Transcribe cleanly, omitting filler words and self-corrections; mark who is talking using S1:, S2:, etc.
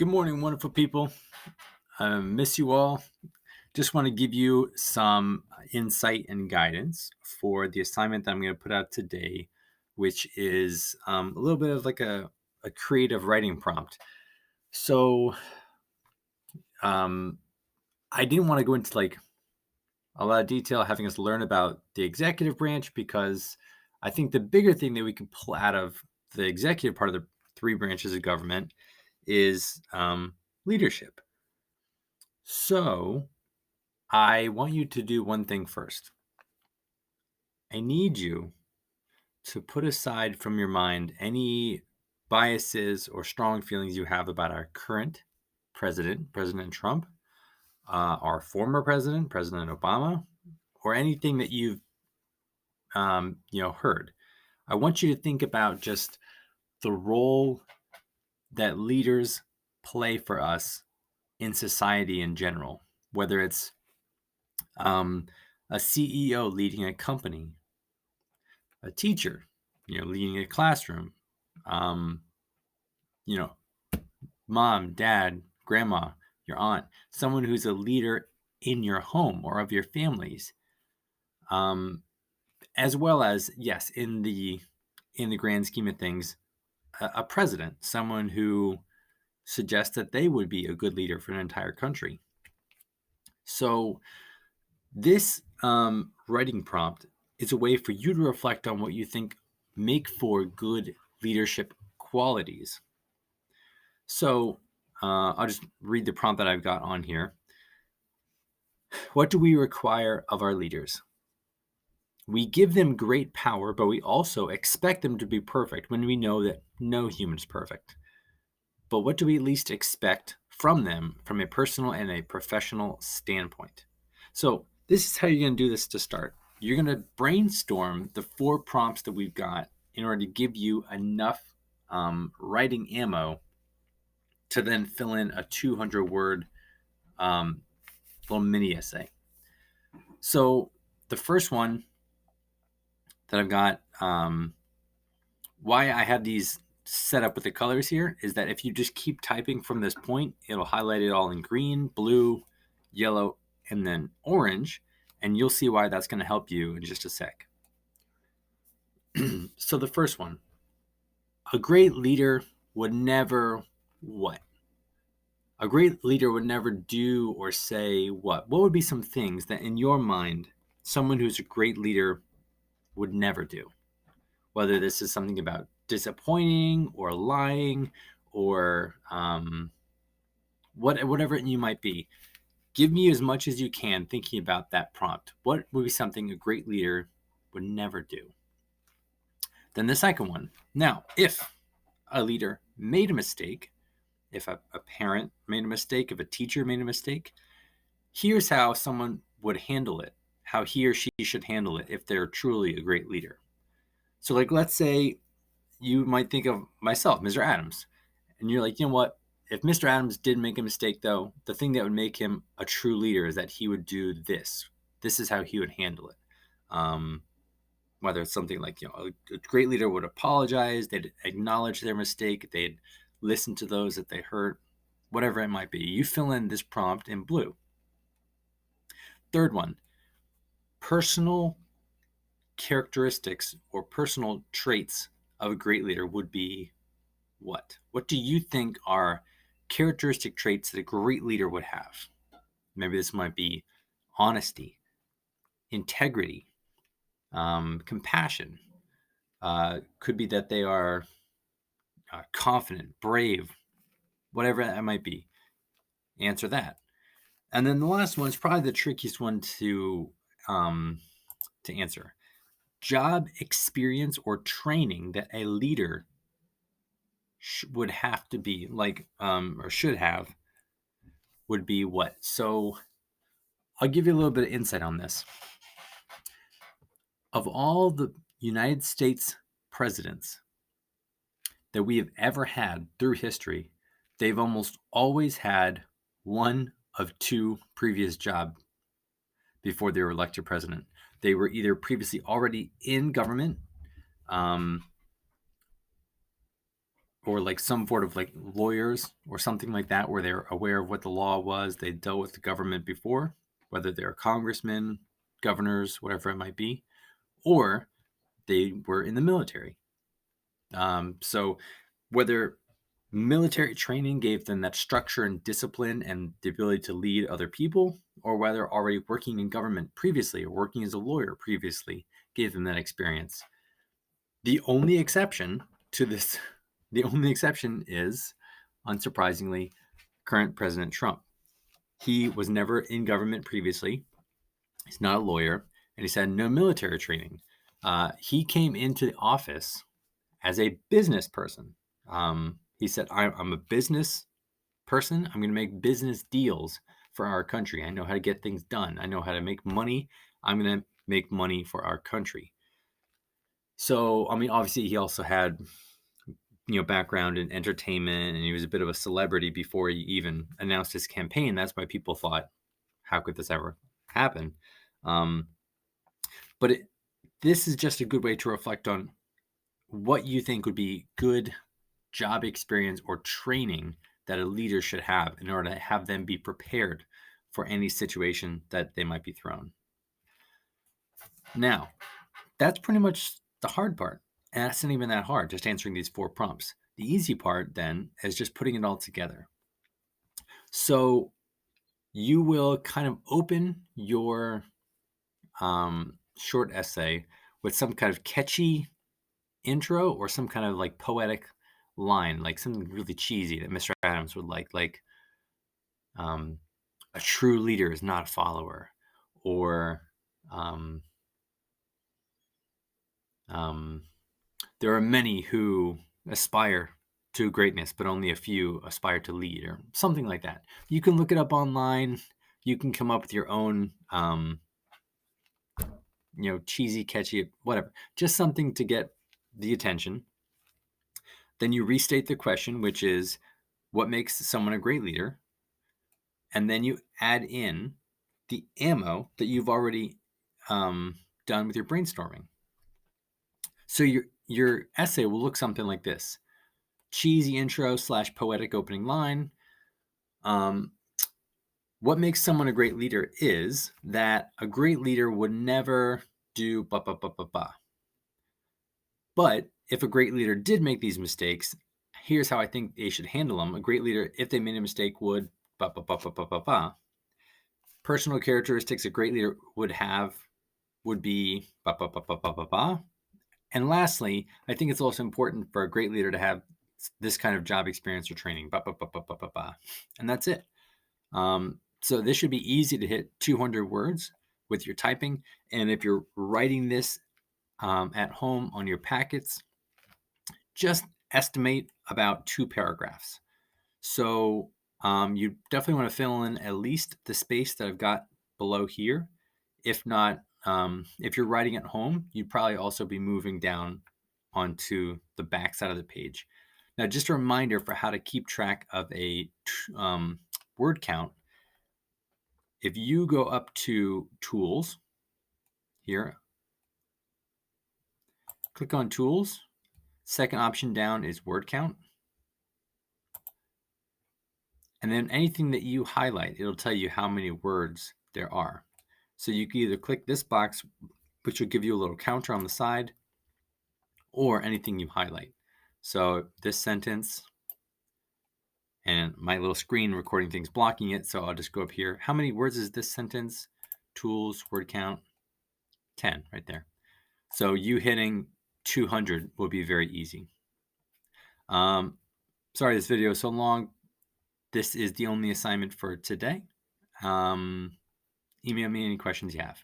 S1: Good morning, wonderful people. I miss you all. Just want to give you some insight and guidance for the assignment that I'm going to put out today, which is a little bit of like a creative writing prompt. So um, I didn't want to go into like a lot of detail having us learn about the executive branch because I think the bigger thing that we can pull out of the executive part of the three branches of government is leadership. So I want you to do one thing first. I need you to put aside from your mind any biases or strong feelings you have about our current president, President Trump, our former president, President Obama, or anything that you've heard. I want you to think about just the role that leaders play for us in society in general, whether it's um, a CEO leading a company, a teacher, leading a classroom, um, you know, mom, dad, grandma, your aunt, someone who's a leader in your home or of your families, um, as well as yes, in the grand scheme of things, a president, someone who suggests that they would be a good leader for an entire country. So this writing prompt is a way for you to reflect on what you think make for good leadership qualities. So I'll just read the prompt that I've got on here. What do we require of our leaders? We give them great power, but we also expect them to be perfect when we know that no human is perfect. But what do we at least expect from them from a personal and a professional standpoint? So this is how you're going to do this to start. You're going to brainstorm the 4 prompts that we've got in order to give you enough writing ammo to then fill in a 200-word little mini essay. So the first one that I've got, why I have these set up with the colors here is that if you just keep typing from this point, it'll highlight it all in green, blue, yellow, and then orange, and you'll see why that's going to help you in just a sec. So the first one, a great leader would never what? A great leader would never do or say what? What would be some things that in your mind, someone who's a great leader would never do? Whether this is something about disappointing or lying or whatever you might be. Give me as much as you can thinking about that prompt. What would be something a great leader would never do? Then the second one. Now, if a leader made a mistake, if a parent made a mistake, if a teacher made a mistake, here's how someone would handle it, how he or she should handle it if they're truly a great leader. So, like, let's say you might think of myself, Mr. Adams, and you're like, you know what? If Mr. Adams did make a mistake, though, the thing that would make him a true leader is that he would do this. This is how he would handle it. Whether it's something like, a great leader would apologize, they'd acknowledge their mistake, they'd listen to those that they hurt, whatever it might be. You fill in this prompt in blue. Third one, personal characteristics or personal traits of a great leader would be what? What do you think are characteristic traits that a great leader would have? Maybe this might be honesty, integrity, compassion. Could be that they are confident, brave, whatever that might be. Answer that. And then the last one is probably the trickiest one to answer. Job experience or training that a leader would have to be like, or should have, would be what? So I'll give you a little bit of insight on this. Of all the United States presidents that we have ever had through history, they've almost always had one of 2 previous jobs before they were elected president. They were either previously already in government, or like some sort of like lawyers or something like that, where they're aware of what the law was. They dealt with the government before, whether they're congressmen, governors, whatever it might be, or they were in the military. So whether military training gave them that structure and discipline and the ability to lead other people, or whether already working in government previously or working as a lawyer previously gave them that experience. The only exception to this, the only exception is, unsurprisingly, current President Trump. He was never in government previously. He's not a lawyer, and he's had no military training. He came into the office as a business person. He said, I'm a business person. I'm going to make business deals for our country. I know how to get things done. I know how to make money. I'm going to make money for our country. So, I mean, obviously, he also had, background in entertainment, and he was a bit of a celebrity before he even announced his campaign. That's why people thought, how could this ever happen? But this is just a good way to reflect on what you think would be good job experience or training that a leader should have in order to have them be prepared for any situation that they might be thrown. Now, that's pretty much the hard part. And that's not even that hard, just answering these 4 prompts. The easy part then is just putting it all together. So you will kind of open your short essay with some kind of catchy intro or some kind of like poetic line, like something really cheesy that Mr. Adams would like a true leader is not a follower, or there are many who aspire to greatness, but only a few aspire to lead, or something like that. You can look it up online. You can come up with your own, cheesy, catchy, whatever. Just something to get the attention. Then you restate the question, which is, what makes someone a great leader? And then you add in the ammo that you've already done with your brainstorming. So your essay will look something like this: cheesy intro / poetic opening line. What makes someone a great leader is that a great leader would never do ba ba ba ba ba. But if a great leader did make these mistakes, here's how I think they should handle them. A great leader, if they made a mistake, would ba ba ba ba ba ba ba. Personal characteristics a great leader would have would be ba ba ba ba ba ba ba. And lastly, I think it's also important for a great leader to have this kind of job experience or training. Ba ba ba ba ba ba ba. And that's it. So this should be easy to hit 200 words with your typing. And if you're writing this at home on your packets, just estimate about 2 paragraphs. So you definitely want to fill in at least the space that I've got below here. If not, if you're writing at home, you'd probably also be moving down onto the back side of the page. Now, just a reminder for how to keep track of a word count. If you go up to Tools here, click on Tools. Second option down is Word Count. And then anything that you highlight, it'll tell you how many words there are. So you can either click this box, which will give you a little counter on the side, or anything you highlight. So this sentence, and my little screen recording thing's blocking it, so I'll just go up here. How many words is this sentence? Tools, word count, 10 right there. So you hitting 200 will be very easy. Sorry this video is so long. This is the only assignment for today. Email me any questions you have.